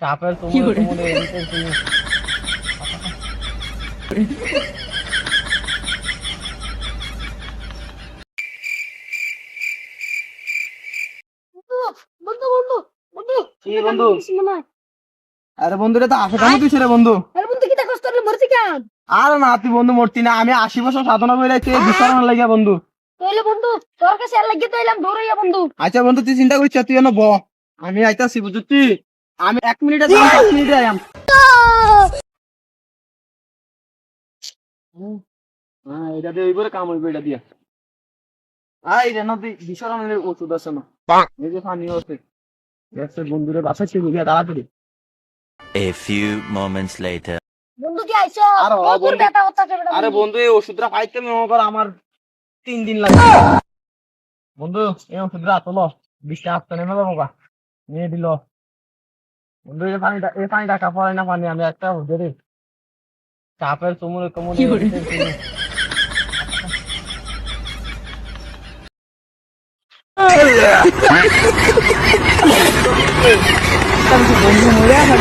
চাপের তুমুলে তুমুলে এদিকে তুমি বন্ধু বন্ধু বন্ধু কি বন্ধু? না আরে বন্ধু রে তো আসে কেন তুই রে বন্ধু? আরে বন্ধু কি দেখছ তোর মরছি কেন আরে না তুই বন্ধু মরতি না, আমি 80 বছর সাধনা করে রাখছি বিশ্রাম লাগিয়া বন্ধু। তাইলে বন্ধু তোর কাছে আর লাগিয়ে তো এলাম দৌড়াইয়া বন্ধু। আচ্ছা বন্ধু তুই চিন্তা করিস না, তুই এনে ব, আমি আইতাছি বুঝছি। আমি 1 মিনিটে যাম, 5 মিনিটে আয়াম। হ্যাঁ এটা দিয়ে ওইবারে কাম হইবে, এটা দিয়া আই রে নদী বিশ্রামের ওষুধ আছে না, এই যে পানি আছে দেখছে বন্ধুরে বাসাচ্ছি গিয়া তাড়াতাড়ি। A few moments later. বন্ধু কি আইছো? আরে হ প্রচুর বন্ধু। ব্যথা হচ্ছে বেটা। আরে বন্ধু এই ওষুধটা পাইতে মনে কর আমার 3 দিন লাগবে বন্ধু। এই ওষুধটা তোলো, 20 টাকা আসতে নেমে যাবো গা, নিয়ে দিল বন্ধু। এই পানিটা কাপড় না পানি, আমি একটা বুঝে রে চাপের তুমুলে তুমুলে এদিকে তুমি। বন্ধু মরে আছে